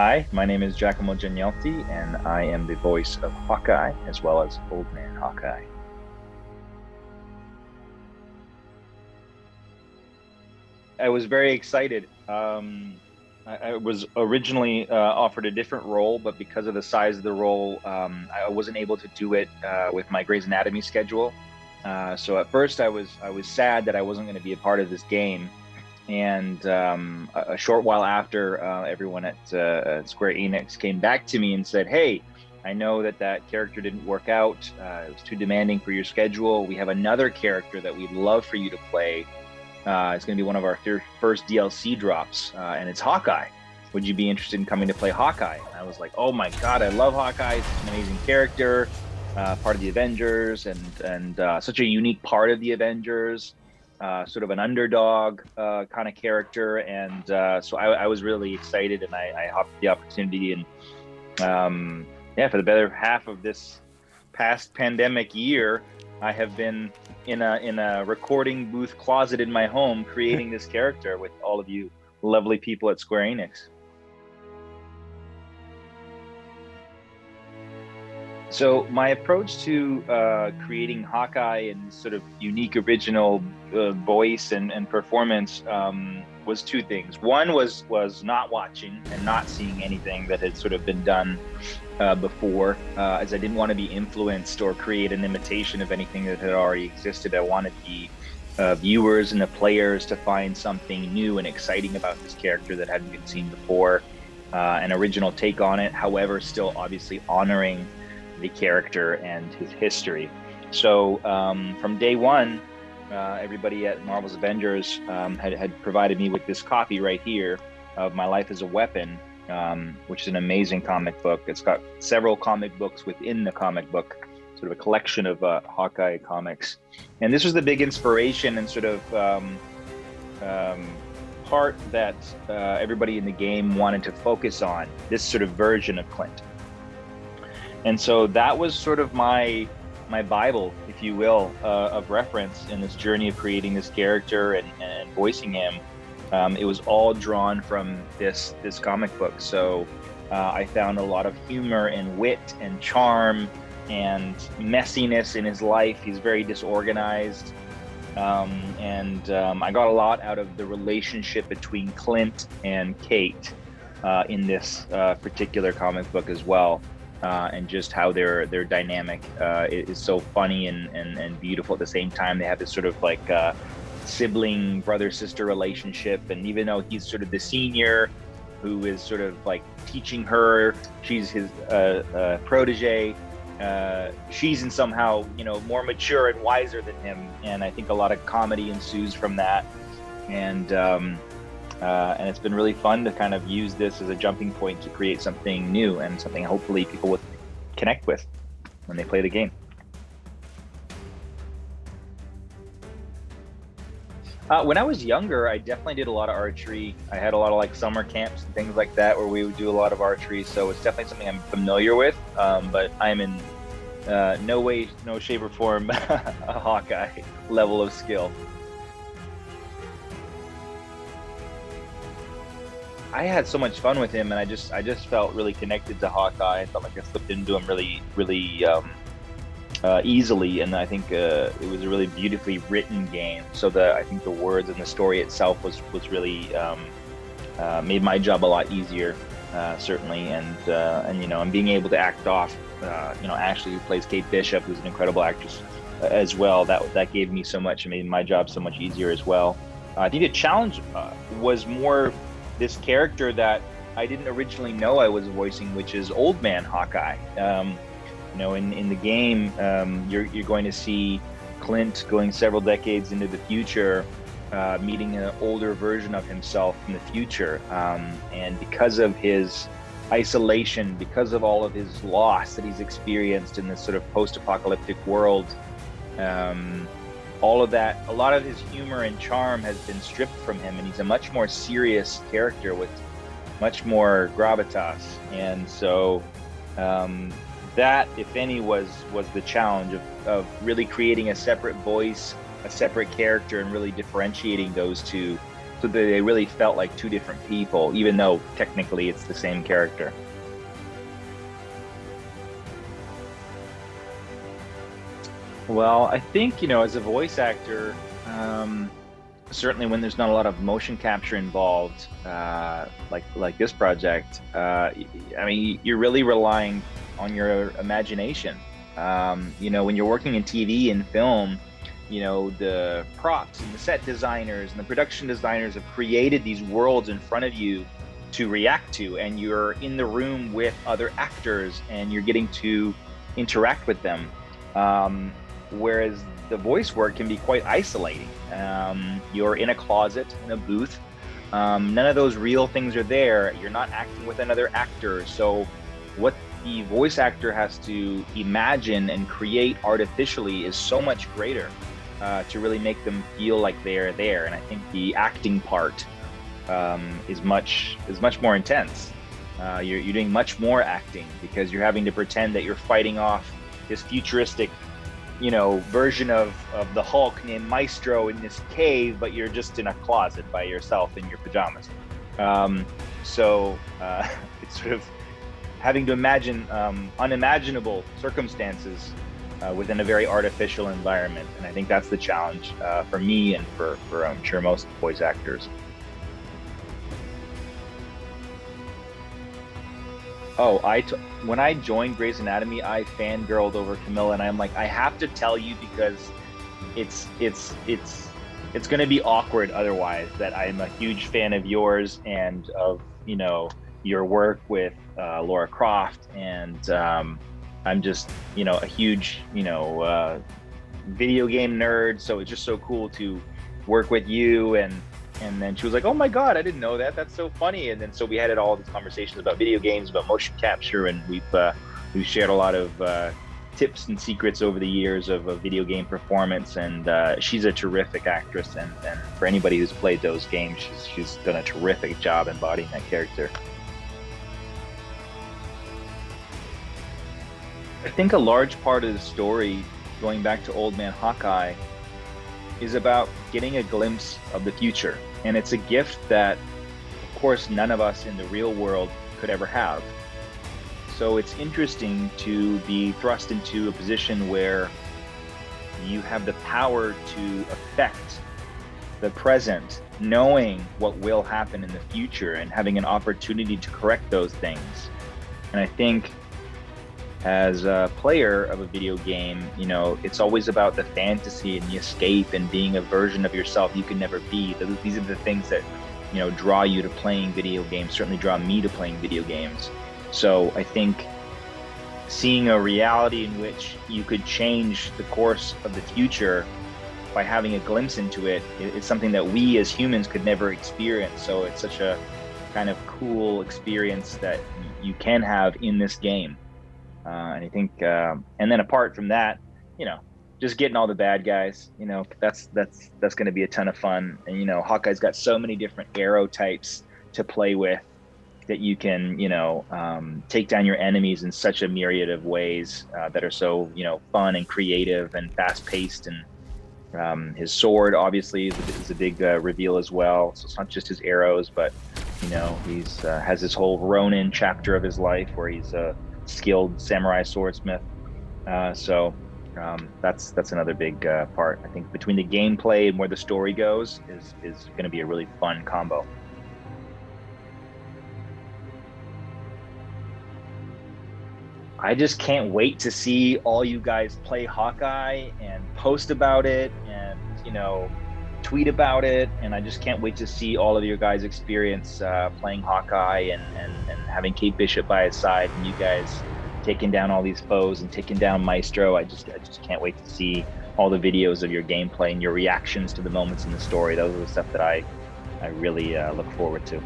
Hi, my name is Giacomo Gianniotti, and I am the voice of Hawkeye as well as Old Man Hawkeye. I was very excited. I was originally offered a different role, but because of the size of the role, I wasn't able to do it with my Grey's Anatomy schedule. So at first, I was sad that I wasn't going to be a part of this game. And a short while after, everyone at Square Enix came back to me and said, "Hey, I know that that character didn't work out. It was too demanding for your schedule. We have another character that we'd love for you to play. It's going to be one of our first DLC drops, and it's Hawkeye. Would you be interested in coming to play Hawkeye?" And I was like, "Oh my God, I love Hawkeye. It's an amazing character, part of the Avengers, and such a unique part of the Avengers." Sort of an underdog kind of character, and so I was really excited, and I hopped the opportunity, and yeah, for the better half of this past pandemic year, I have been in a recording booth closet in my home creating this character with all of you lovely people at Square Enix. So my approach to creating Hawkeye and sort of unique original voice and performance was two things. One was not watching and not seeing anything that had sort of been done before, as I didn't want to be influenced or create an imitation of anything that had already existed. I wanted the viewers and the players to find something new and exciting about this character that hadn't been seen before, an original take on it, however, still obviously honoring the character and his history. So from day one, everybody at Marvel's Avengers had provided me with this copy right here of My Life as a Weapon, which is an amazing comic book. It's got several comic books within the comic book, sort of a collection of Hawkeye comics. And this was the big inspiration and sort of part that everybody in the game wanted to focus on, this sort of version of Clint. And so that was sort of my Bible, if you will, of reference in this journey of creating this character and voicing him. It was all drawn from this comic book. So I found a lot of humor and wit and charm and messiness in his life. He's very disorganized. And I got a lot out of the relationship between Clint and Kate in this particular comic book as well. And just how their dynamic is so funny and beautiful at the same time. They have this sort of like sibling brother-sister relationship, and even though he's sort of the senior who is sort of like teaching her, she's his protege, she's in somehow more mature and wiser than him, and I think a lot of comedy ensues from that. And it's been really fun to kind of use this as a jumping point to create something new and something hopefully people would connect with when they play the game. When I was younger, I definitely did a lot of archery. I had a lot of like summer camps and things like that where we would do a lot of archery. So it's definitely something I'm familiar with, but I'm in no way, no shape or form a Hawkeye level of skill. I had so much fun with him, and I just felt really connected to Hawkeye. I felt like I slipped into him really easily, and I think it was a really beautifully written game. So I think the words and the story itself was really made my job a lot easier, certainly. And being able to act off, Ashley, who plays Kate Bishop, who's an incredible actress as well. That gave me so much and made my job so much easier as well. I think the challenge was more this character that I didn't originally know I was voicing, which is Old Man Hawkeye. In the game, you're going to see Clint going several decades into the future, meeting an older version of himself in the future. And because of his isolation, because of all of his loss that he's experienced in this sort of post-apocalyptic world, all of that, a lot of his humor and charm has been stripped from him, and he's a much more serious character with much more gravitas. And so that, if any, was the challenge of really creating a separate voice, a separate character, and really differentiating those two so they really felt like two different people, even though technically it's the same character. Well, I think, as a voice actor, certainly when there's not a lot of motion capture involved, like this project, I mean, you're really relying on your imagination. When you're working in TV and film, the props and the set designers and the production designers have created these worlds in front of you to react to, and you're in the room with other actors and you're getting to interact with them. Whereas the voice work can be quite isolating. You're in a closet, in a booth. None of those real things are there. You're not acting with another actor. So what the voice actor has to imagine and create artificially is so much greater to really make them feel like they're there. And I think the acting part is much more intense. You're doing much more acting because you're having to pretend that you're fighting off this futuristic version of the Hulk named Maestro in this cave, but you're just in a closet by yourself in your pajamas. So it's sort of having to imagine unimaginable circumstances within a very artificial environment. And I think that's the challenge for me and for I'm sure most voice actors. Oh, when I joined Grey's Anatomy, I fangirled over Camilla, and I'm like, I have to tell you because it's going to be awkward otherwise. That I'm a huge fan of yours and of your work with Laura Croft, and I'm just a huge video game nerd. So it's just so cool to work with you and then she was like, oh my God, I didn't know that. That's so funny. And then so we had all these conversations about video games, about motion capture, and we've shared a lot of tips and secrets over the years of video game performance. And she's a terrific actress. And for anybody who's played those games, she's done a terrific job embodying that character. I think a large part of the story, going back to Old Man Hawkeye, is about getting a glimpse of the future. And it's a gift that, of course, none of us in the real world could ever have. So it's interesting to be thrust into a position where you have the power to affect the present, knowing what will happen in the future and having an opportunity to correct those things. And I think as a player of a video game, it's always about the fantasy and the escape and being a version of yourself you can never be. These are the things that, draw you to playing video games, certainly draw me to playing video games. So I think seeing a reality in which you could change the course of the future by having a glimpse into it is something that we as humans could never experience. So it's such a kind of cool experience that you can have in this game. And I think, and then apart from that, just getting all the bad guys, that's going to be a ton of fun. And, Hawkeye's got so many different arrow types to play with that you can, take down your enemies in such a myriad of ways that are so, fun and creative and fast paced. And his sword obviously is a big reveal as well. So it's not just his arrows, but, he's has this whole Ronin chapter of his life where he's a skilled samurai swordsmith. So that's another big part. I think between the gameplay and where the story goes is going to be a really fun combo. I just can't wait to see all you guys play Hawkeye and post about it and tweet about it, and I just can't wait to see all of your guys' experience playing Hawkeye and having Kate Bishop by his side, and you guys taking down all these foes and taking down Maestro. I just can't wait to see all the videos of your gameplay and your reactions to the moments in the story. Those are the stuff that I really look forward to.